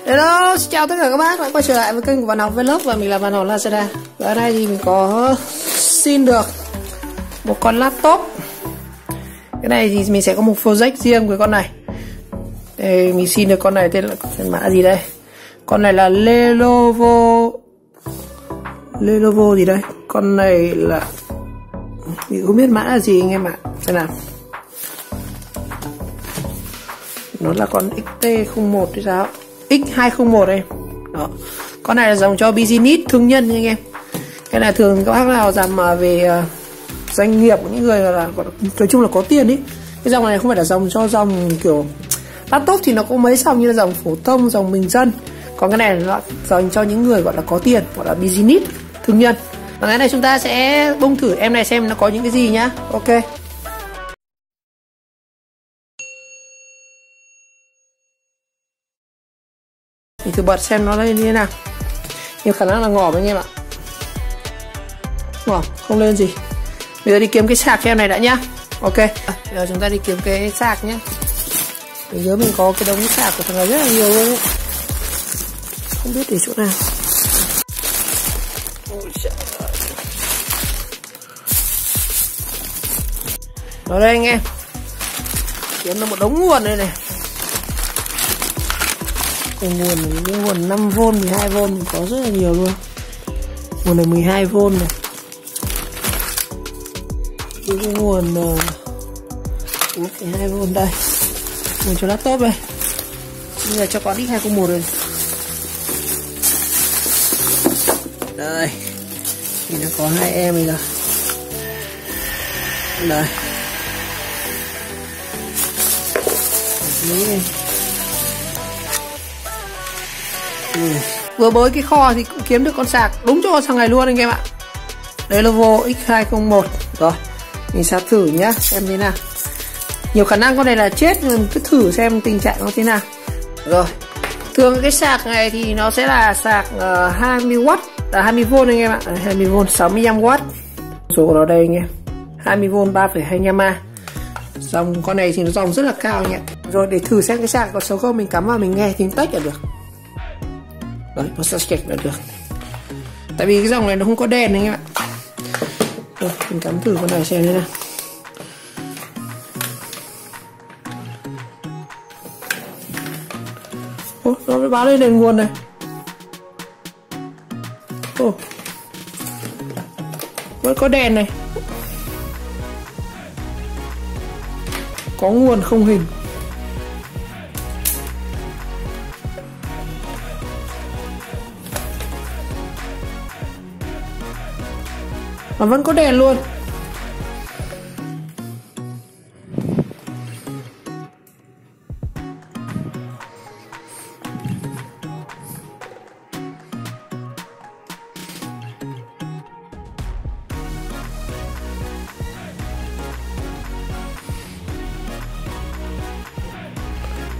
Hello, xin chào tất cả các bác đã quay trở lại với kênh của Văn Học Vlog và mình là Văn Học Lazada. Và ở đây thì mình có xin được một con laptop. Cái này thì mình sẽ có một project riêng với con này. Đây, mình xin được con này tên là mã gì đây? Con này là Lenovo gì đây? Con này là mình không biết mã là gì anh em ạ. Xem nào. Nó là con XT01 hay sao? X201 đây. Đó. Con này là dòng cho business thương nhân nha anh em. Cái này thường các bác nào làm về doanh nghiệp, những người là nói chung là có tiền ý. Cái dòng này không phải là dòng cho dòng kiểu laptop thì nó có mấy dòng như là dòng phổ thông, dòng bình dân. Còn cái này là dòng cho những người gọi là có tiền, gọi là business thương nhân. Và cái này chúng ta sẽ bung thử em này xem nó có những cái gì nhá. Ok. Mình thử bật xem nó lên như thế nào. Nhiều khả năng là ngỏ anh em ạ. Ngỏ, không lên gì. Bây giờ đi kiếm cái sạc cho em này đã nhá. Ok. Bây giờ chúng ta đi kiếm cái sạc nhá. Mình nhớ mình có cái đống sạc của thằng này rất là nhiều luôn ấy. Không biết để chỗ nào. Ôi trời ơi. Ở đây anh em. Kiếm được một đống nguồn đây này. Nguồn 5V, 12V mình có rất là nhiều luôn. Nguồn này 12V này. Cái nguồn 4,2V đây. Nguồn cho laptop đây. Bây giờ cho con X201 rồi. Đây. Thì nó có 2 em này rồi. Đây. Đấy này. Vừa mới cái kho thì cũng kiếm được con sạc đúng cho con thằng này luôn anh em ạ. Lenovo X201. Rồi mình sạc thử nhá, xem thế nào. Nhiều khả năng con này là chết nhưng mình cứ thử xem tình trạng nó thế nào. Rồi thường cái sạc này thì nó sẽ là sạc 20W, là 20V anh em ạ. 20V 65W. Số của nó đây anh em, 20V 3,25A. Dòng con này thì nó dòng rất là cao nhé. Rồi để thử xem cái sạc có xấu không, mình cắm vào mình nghe tiếng tách là được. Đấy, nó sẽ check là được. Tại vì cái dòng này nó không có đèn anh em ạ. Rồi, mình cắm thử con này xem thế nào. Ô, nó mới báo lên đèn nguồn này. Ô, vẫn có đèn này. Có nguồn không hình. Mà vẫn có đèn luôn.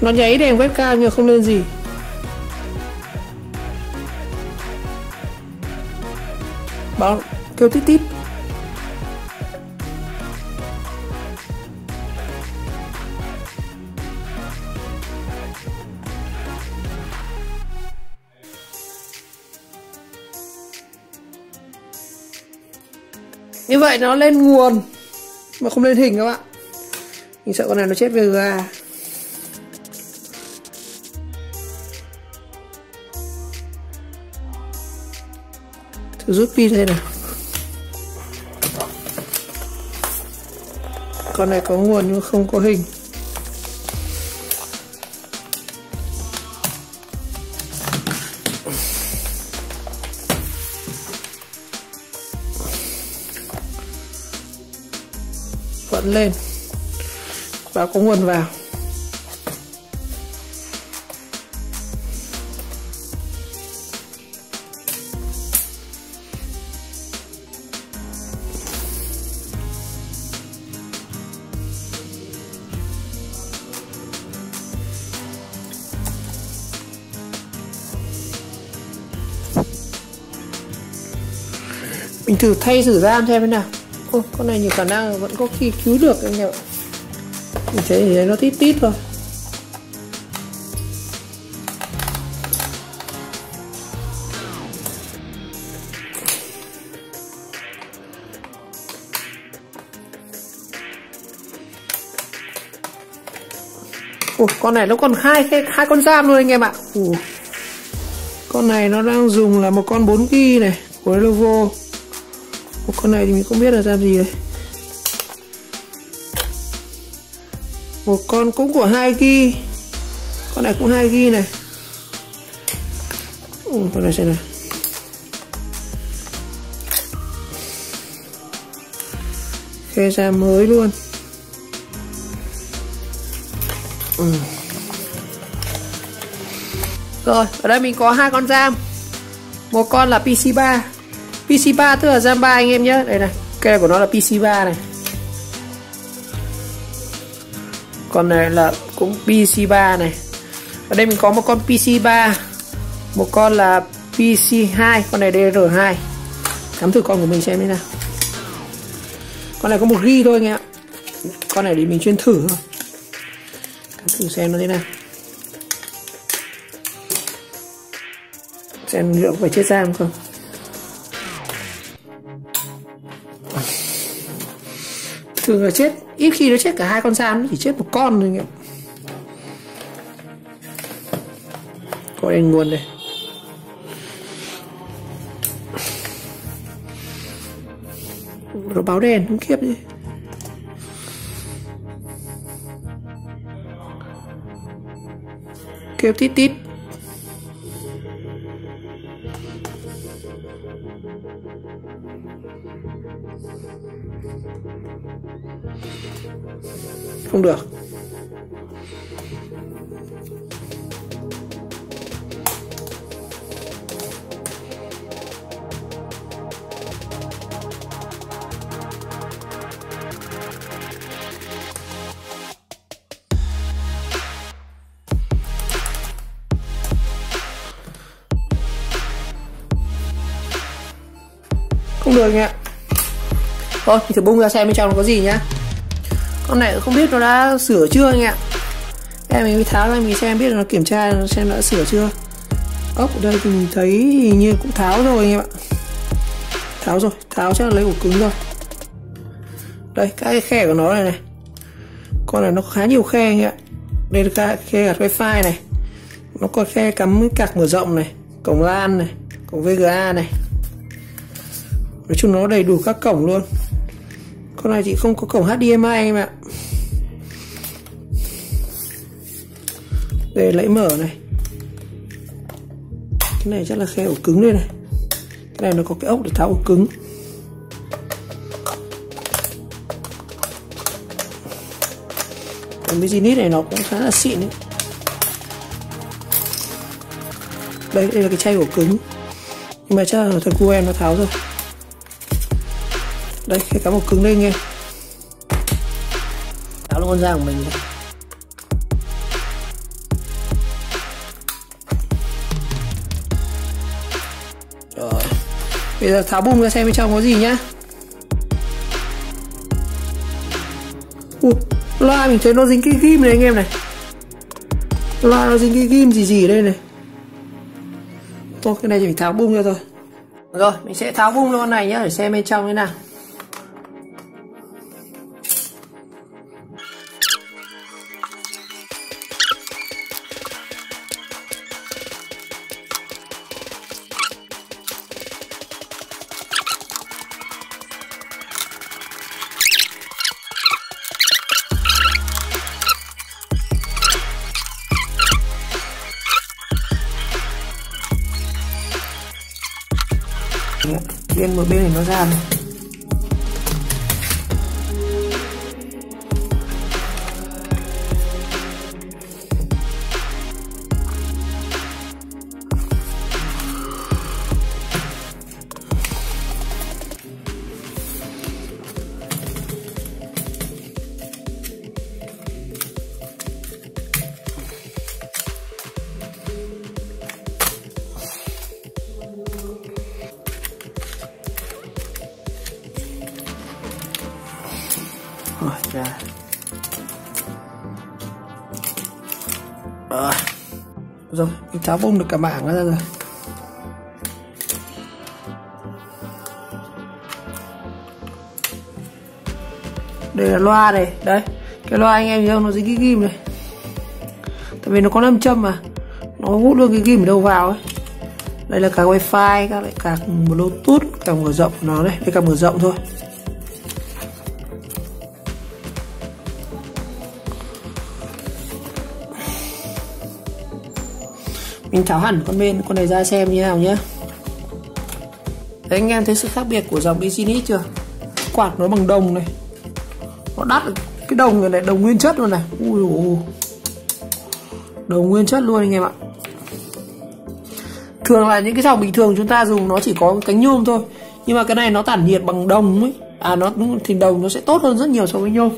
Nó nháy đèn webcam nhưng không lên gì. Báo kêu tít tít. Như vậy nó lên nguồn mà không lên hình các bạn. Mình sợ con này nó chết về gà. Thử rút pin đây nào. Con này có nguồn nhưng không có hình. Vẫn lên. Và có nguồn vào. Mình thử thay thử RAM xem thế nào. Ô, con này nhiều khả năng vẫn có khi cứu được anh em ạ. Mình thấy thì nó tít tít thôi. Ủa, con này nó còn hai con giam luôn anh em ạ. Ủa. Con này nó đang dùng là một con 4GB này của Lenovo. Một con này thì mình không biết là giam gì đây. Một con cũng của 2GB. Con này cũng 2GB này. Con này xem nào. Khe giam mới luôn. Rồi, ở đây mình có hai con RAM. Một con là PC3. PC3 tức là RAM 3 anh em nhé. Đây này, cái của nó là PC3 này. Con này là cũng PC3 này. Ở đây mình có một con PC3, một con là PC2, con này DR2. Cắm thử con của mình xem thế nào. Con này có 1GB thôi anh em ạ. Con này để mình chuyên thử thôi. Cắm thử xem nó thế nào. Xem liệu có phải chết RAM không. Thường là chết, ít khi nó chết cả hai con RAM, nó chỉ chết một con thôi anh em. Có đèn nguồn đây. Nó báo đèn không khiếp gì. Kêu tít tít. Không được. Không được nha. Thôi mình thử bung ra xem bên trong nó có gì nhá. Con này không biết nó đã sửa chưa anh ạ. Em mình mới tháo ra mình xem biết là nó kiểm tra xem đã sửa chưa. Ốc ở đây thì mình thấy hình như cũng tháo rồi anh em ạ. Tháo rồi, tháo chắc là lấy ổ cứng rồi. Đây cái khe của nó này. Con này nó khá nhiều khe anh ạ. Đây là cái khe gạt wifi này. Nó có khe cắm cạc mở rộng này, cổng LAN này, cổng VGA này. Nói chung nó đầy đủ các cổng luôn. Con này thì không có cổng HDMI em ạ. Đây lấy mở này. Cái này chắc là khe ổ cứng đây này. Cái này nó có cái ốc để tháo ổ cứng. Cái Business này nó cũng khá là xịn đấy. Đây là cái chay ổ cứng. Nhưng mà chắc là thằng cu em nó tháo rồi. Đây cái cắm ổ cứng đây nghe. Tháo luôn con da của mình đây. Rồi. Bây giờ tháo bung ra xem bên trong có gì nhá. Loa mình thấy nó dính cái ghim này anh em này. Loa nó dính cái ghim gì ở đây này. Thôi cái này chỉ phải tháo bung ra thôi. Rồi mình sẽ tháo bung con này nhá để xem bên trong thế nào. Bên một bên này nó ra này. Rồi, rồi mình tháo bung được cả mảng ra rồi. Đây là loa này, đấy cái loa anh em thấy không, nó dính cái ghim này. vì nó có nam châm mà, nó hút luôn cái ghim ở đâu vào ấy. Đây là cả wifi, các lại cả bluetooth, cả mở rộng của nó đây, đây cả mở rộng thôi. Mình tháo hẳn con này ra xem như nào nhé. Đấy, anh em thấy sự khác biệt của dòng Infinix chưa? Quạt nó bằng đồng này, nó đắt, cái đồng này, đồng nguyên chất luôn này. Ui dồi, đồng nguyên chất luôn anh em ạ. Thường là những cái dòng bình thường chúng ta dùng nó chỉ có cánh nhôm thôi, nhưng mà cái này nó tản nhiệt bằng đồng ấy, nó thì đồng nó sẽ tốt hơn rất nhiều so với nhôm.